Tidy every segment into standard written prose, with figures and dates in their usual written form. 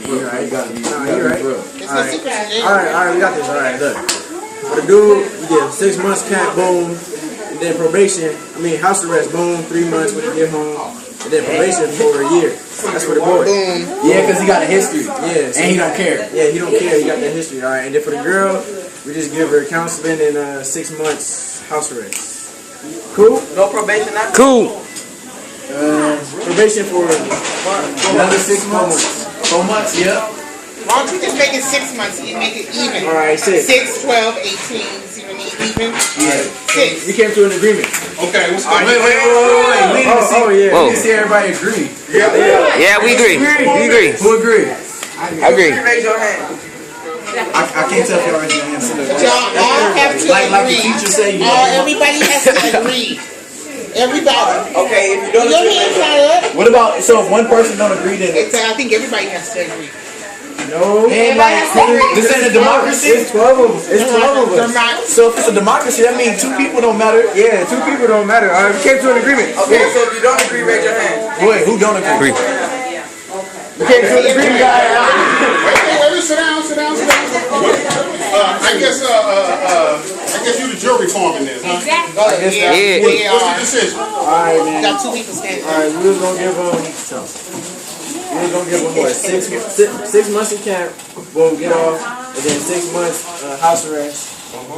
You right. You got it. Nah, you right. Alright, we got this. Alright, look. For the dude, you get 6 months cap, boom. And then probation, house arrest, boom, 3 months when you get home. And then probation for a year. That's for the boy. Yeah, because he got a history. Yeah. So and he don't care. Yeah, he don't care. He got that history. Alright, and then for the girl, we just give her counseling and 6 months house arrest. Cool? No probation, not Cool. Probation for another 6 months. 4 months, yeah. Why don't you just make it 6 months and make it even? Alright, 6. 6, 12, 18, see what I mean? Even? Yeah. 6. We came to an agreement. Okay, what's going on? Wait. Yeah. We didn't see everybody agree. Yeah, we agree. We agree. Who agree? I agree. Raise your hand. I can't tell if y'all raise your hand. Y'all all have to like the agree. teacher say, you Everybody has to agree. Everybody. Okay, if you don't Your hands are up. What about, so if one person don't agree, then I think everybody has to agree. No. and like, this ain't a democracy? It's 12 of us. It's 12 of us. So if it's a democracy, that means 2 people don't matter. Yeah, 2 people don't matter. Alright, we came to an agreement. Okay, so if you don't agree, raise your hand. Wait, who don't agree? We came to an agreement, guys. Wait, sit down. I guess you the jury forming this, huh? Exactly. Yeah. What's the decision? Alright, man. Got 2 people standing. Alright, we was gonna give them what? 6 months in camp, we'll get off, and then 6 months house arrest,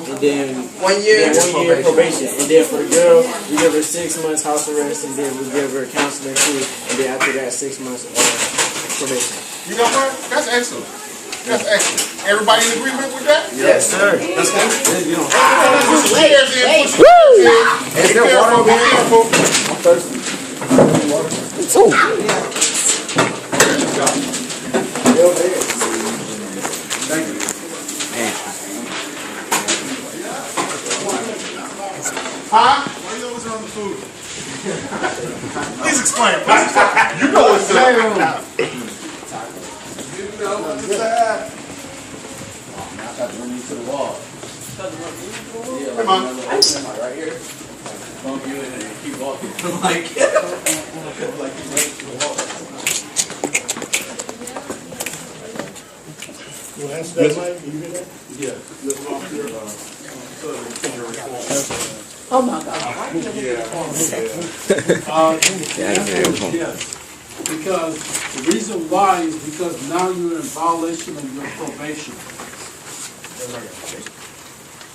and then 1 year. 1 year probation. And then for the girl, we give her 6 months house arrest, and then we give her counseling too, and then after that 6 months probation. You know what? That's excellent. Everybody in agreement with that? Yes, sir. That's good. Put some chairs in. Is there water over here? I'm thirsty. Thank you. Huh? Why you always on the food? Please explain. You know what's up. I got to run you to the wall. Come on. Right here. Bump you in and keep walking. Like you went to the wall. You want to answer that, Mike? You hear that? Yeah. Oh my God. Yes. Because the reason why is because now you're in violation of your probation.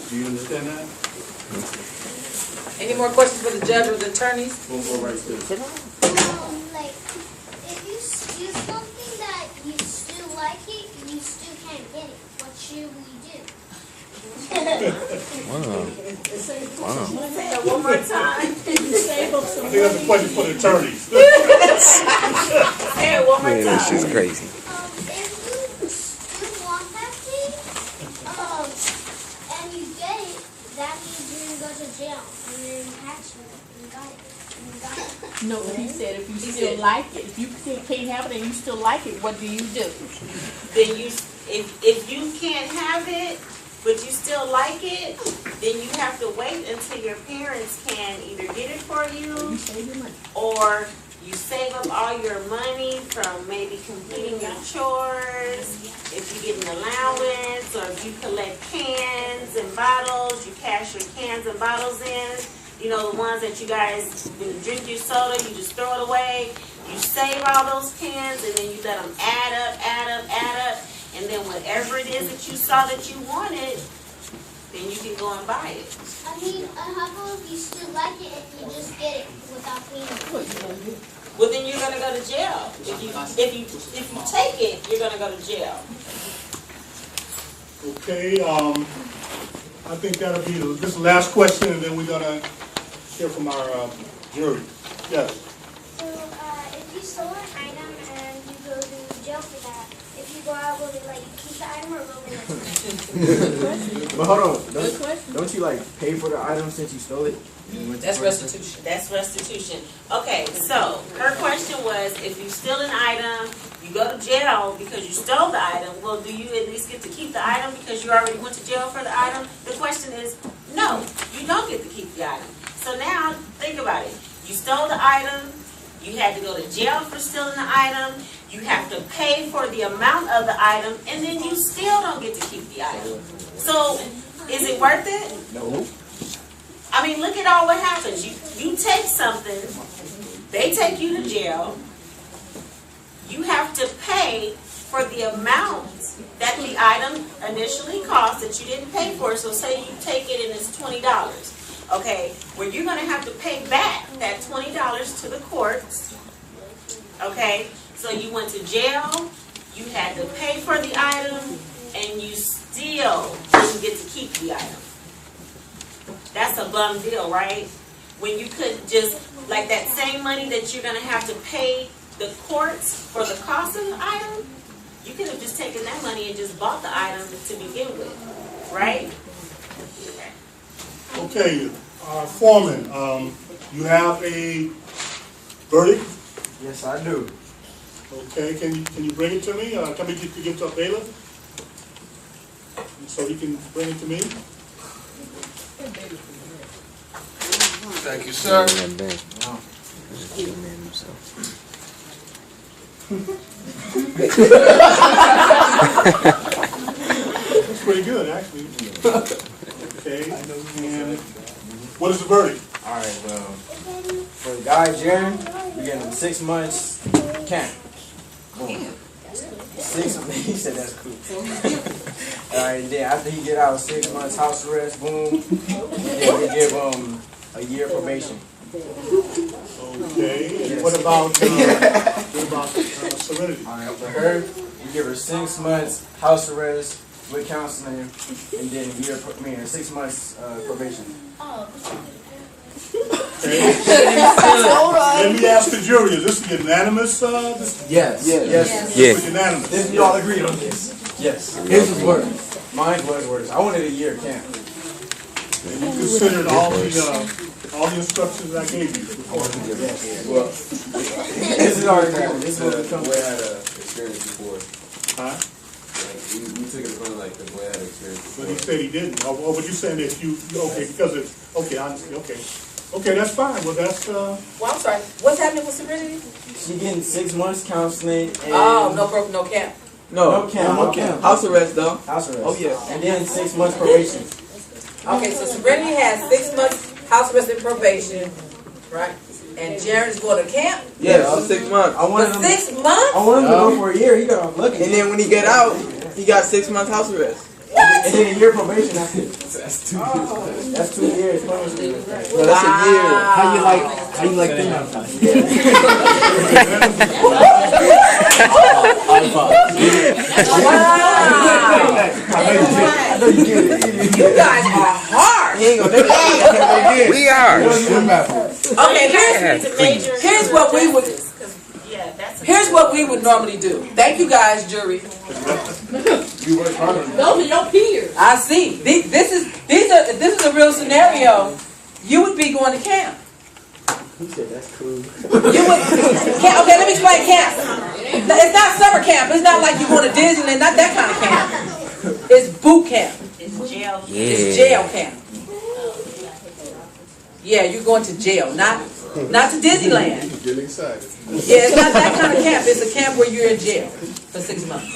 Do you understand that? Any more questions for the judge or the attorneys? Like, if you do something that you still like it, you still can't get it. What should we do? Say it one more time. Save up some I think that's a question for the attorneys. Say it one more time. She's crazy. If you still want that thing, and you get it, that means you're going to go to jail. And you're in catch you. You got it. No, he said if you still like it, if you can't have it and you still like it, what do you do? Then you, if you can't have it, but you still like it, then you have to wait until your parents can either get it for you, or you save up all your money from maybe completing your chores, if you get an allowance, or if you collect cans and bottles, you cash your cans and bottles in. You know, the ones that you guys, when you drink your soda, you just throw it away. You save all those cans, and then you let them add up. And then whatever it is that you saw that you wanted, then you can go and buy it. I mean, how about if you still like it and you just get it without paying it? Well, then you're gonna go to jail. If you take it, you're gonna go to jail. Okay, I think that'll be this last question, and then we're gonna hear from our jury. Yes. So, if you stole an item and you go to jail for that, if you go out, will they let you keep the item or will they let you? But hold on, don't you like pay for the item since you stole it? That's restitution. That's restitution. Okay, so her question was, if you steal an item, you go to jail because you stole the item, well, do you at least get to keep the item because you already went to jail for the item? The question is, no, you don't get to keep the item. So now, think about it. You stole the item, you had to go to jail for stealing the item, You have to pay for the amount of the item, and then you still don't get to keep the item. So, is it worth it? No. I mean, look at all what happens. You take something, they take you to jail. You have to pay for the amount that the item initially cost that you didn't pay for. So say you take it and it's $20. Okay, well you're going to have to pay back that $20 to the courts. Okay, so you went to jail, you had to pay for the item, and you still didn't get to keep the item. That's a bum deal, right? When you could just, like that same money that you're going to have to pay the courts for the cost of the item, you could have just taken that money and just bought the item to begin with, right? Okay, Foreman, you have a verdict? Yes, I do. Okay, can you bring it to me? Can we give it to a bailiff? So you can bring it to me? Thank you, sir. That's pretty good, actually. Okay, and what is the verdict? All right, well, for the guy, Jaron, we getting him 6 months camp. Boom. 6 months, he said that's cool. All right, then after he get out, 6 months house arrest, boom. Then we give him a year probation. Okay, and what about Serenity? All right, for her, we give her 6 months house arrest with counseling, and then a year, 6 months probation. Let me ask the jury, is this unanimous? Yes. Yes. This was unanimous. This, we all agreed on this. Yes. His was worse. Mine was worse. I wanted a year camp. And you considered all the instructions I gave you. Well, this is our agreement. This is what we come boy had experience before. Huh? Like, we took it from like the boy had experience before. But he said he didn't. Oh, but you saying that okay, because it's, okay, okay. Okay, that's fine. Well, that's, Well, I'm sorry. What's happening with Serenity? She getting 6 months counseling and No camp. no camp. House arrest, though. House arrest. Oh, yeah. And then 6 months probation. Okay, so Serenity has 6 months house arrest and probation, right? And Jaron is going to camp? Yeah, 6 months. I wanted For him. 6 months? I wanted him to go for a year. He got off lucky. And then when he get out, he got 6 months house arrest. And then a year probation after. That's 2 years. That's 2 years punishment. No, that's a year. How you like You guys are hard. He ain't gonna take it. We are. Okay, here's what we would. Here's what we would normally do. Thank you guys, jury. Those are your peers. I see. This is a real scenario. You would be going to camp. He said that's cool. You would. Okay, let me explain camp. It's not summer camp. It's not like you going to Disneyland. Not that kind of camp. It's boot camp. It's jail. It's jail camp. Yeah, you're going to jail, not to Disneyland. Getting excited. Yeah, it's not that kind of camp. It's a camp where you're in jail for 6 months.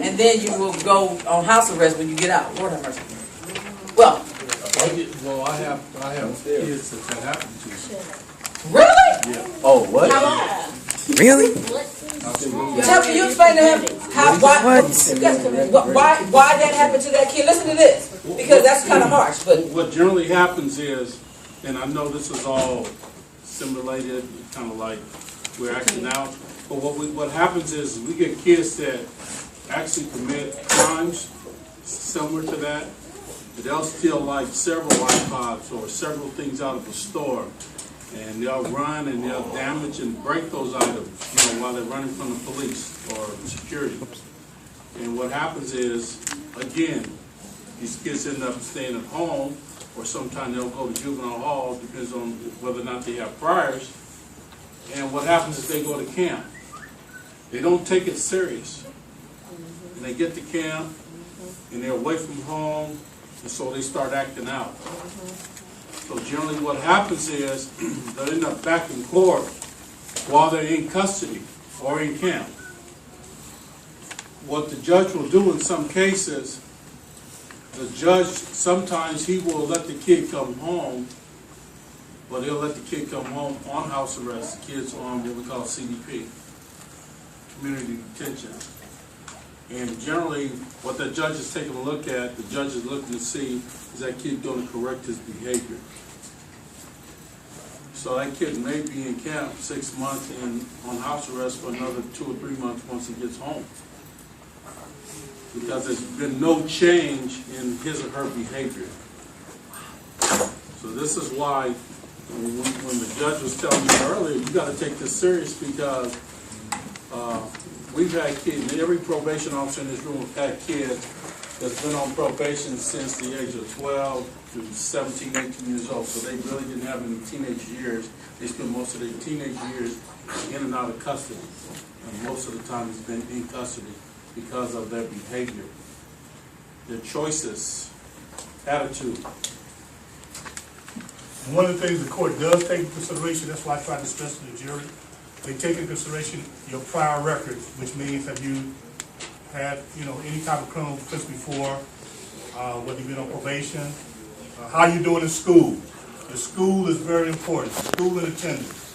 And then you will go on house arrest when you get out. Lord have mercy. Well, Well, I have kids that happened to. really? Oh, what? How long? Really? Can you explain to him why that happened to that kid? Listen to this, because that's kind of harsh. But What generally happens is, and I know this is all simulated, kind of like we're acting out, but what happens is we get kids that actually commit crimes similar to that. They'll steal like several iPods or several things out of a store, and they'll run and they'll damage and break those items, while they're running from the police or security. And what happens is, again, these kids end up staying at home, or sometimes they'll go to juvenile hall, depends on whether or not they have priors. And what happens is they go to camp. They don't take it serious. And they get to camp, and they're away from home, and so they start acting out. So generally what happens is they'll end up back in court while they're in custody or in camp. what the judge will do in some cases, the judge, sometimes he will let the kid come home, but he'll let the kid come home on house arrest. The kid's on what we call CDP, community detention. And generally, what the judge is taking a look at, the judge is looking to see, is that kid going to correct his behavior? So that kid may be in camp 6 months and on house arrest for another 2 or 3 months once he gets home. Because there's been no change in his or her behavior. So this is why, when the judge was telling me earlier, you got to take this serious, because we've had kids, every probation officer in this room have had kids that's been on probation since the age of 12 to 17, 18 years old. So they really didn't have any teenage years. They spent most of their teenage years in and out of custody. And most of the time it's been in custody because of their behavior, their choices, attitude. And one of the things the court does take into consideration, that's why I try to stress to the jury, they take into consideration your prior record, which means have you had, any type of criminal offense before, whether you've been on probation, how you doing in school. The school is very important. School and attendance,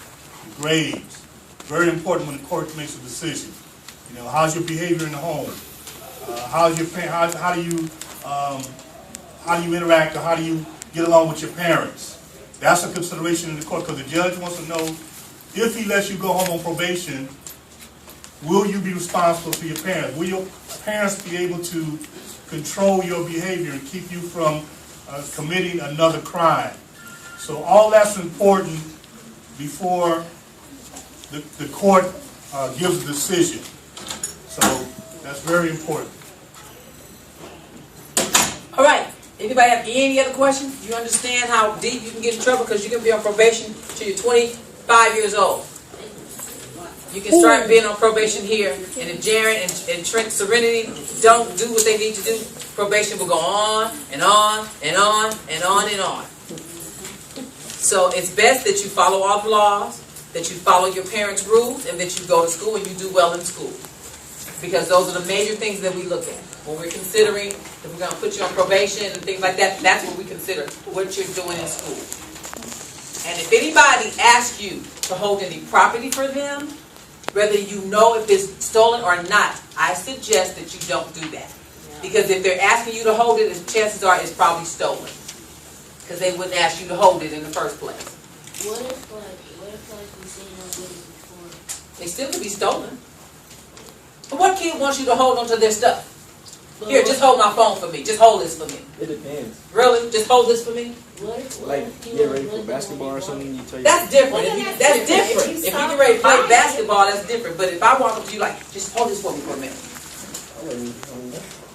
grades, very important when the court makes a decision. How's your behavior in the home? How's your how do you interact, or how do you get along with your parents? That's a consideration in the court, because the judge wants to know, if he lets you go home on probation, will you be responsible for your parents? Will your parents be able to control your behavior and keep you from committing another crime? So all that's important before the court gives a decision. So that's very important. All right. Anybody have any other questions? You understand how deep you can get in trouble, because you can be on probation till you're 25 years old. You can start being on probation here, and if Jaron and Trent Serenity don't do what they need to do, probation will go on and on and on and on and on. So it's best that you follow all the laws, that you follow your parents' rules, and that you go to school and you do well in school. Because those are the major things that we look at. When we're considering if we're going to put you on probation and things like that, that's what we consider, what you're doing in school. And if anybody asks you to hold any property for them, whether you know if it's stolen or not, I suggest that you don't do that. Because if they're asking you to hold it, chances are it's probably stolen. Because they wouldn't ask you to hold it in the first place. What if we say no good before? They still could be stolen. But what kid wants you to hold onto their stuff? Here, just hold my phone for me. Just hold this for me. It depends. Really? Just hold this for me? Like, get ready for basketball or something, you tell you. That's different. That's different. If you get ready to play basketball, that's different. But if I walk up to you like, just hold this for me for a minute.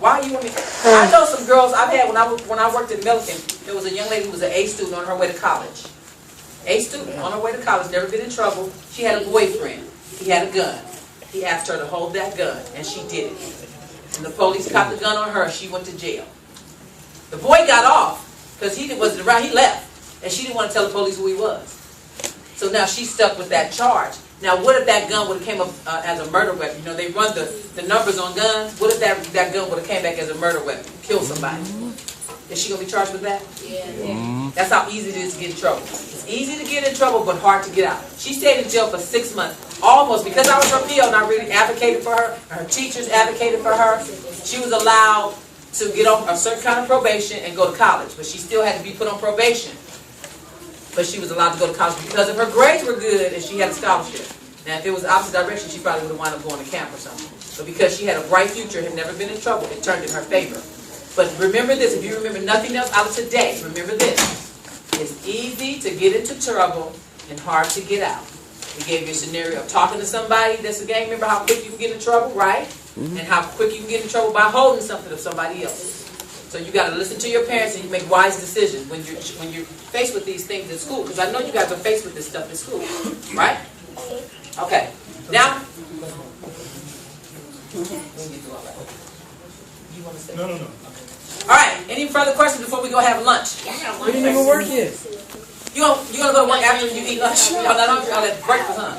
Why you want me? I know some girls I've had when I worked in Milliken. There was a young lady who was an A student on her way to college. A student on her way to college, never been in trouble. She had a boyfriend. He had a gun. He asked her to hold that gun, and she did it. And the police caught the gun on her, and she went to jail. The boy got off because he wasn't around. He left, and she didn't want to tell the police who he was. So now she's stuck with that charge. Now, what if that gun would have came up as a murder weapon? They run the numbers on guns. What if that gun would have came back as a murder weapon, killed somebody? Is she going to be charged with that? Yeah. That's how easy it is to get in trouble. It's easy to get in trouble, but hard to get out. She stayed in jail for 6 months, almost, because I was her PO and I really advocated for her. Her teachers advocated for her. She was allowed to get on a certain kind of probation and go to college, but she still had to be put on probation. But she was allowed to go to college because if her grades were good and she had a scholarship. Now, if it was the opposite direction, she probably would have wound up going to camp or something. But because she had a bright future, had never been in trouble, it turned in her favor. But remember this, if you remember nothing else out of today, remember this. It's easy to get into trouble and hard to get out. We gave you a scenario of talking to somebody that's a gang. Remember how quick you can get in trouble, right? And how quick you can get in trouble by holding something of somebody else. So you got to listen to your parents and you make wise decisions when you're faced with these things in school. Because I know you guys are faced with this stuff in school, right? Okay. Now, you want to say? No. All right. Any further questions before we go have lunch? We didn't even work yet. You gonna go to work after you eat lunch? Y'all not hungry? Y'all at breakfast, huh?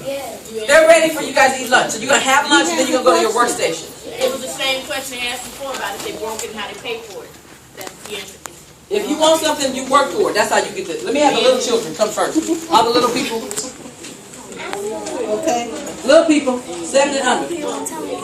Yeah. They're ready for you guys to eat lunch. So you're gonna have lunch and then you're gonna go to your workstation. It was the same question they asked before about if they broke it and how they pay for it. That's the answer. If you want something, you work for it. That's how you get it. Let me have the little children come first. All the little people. Okay. Little people, 7 and under.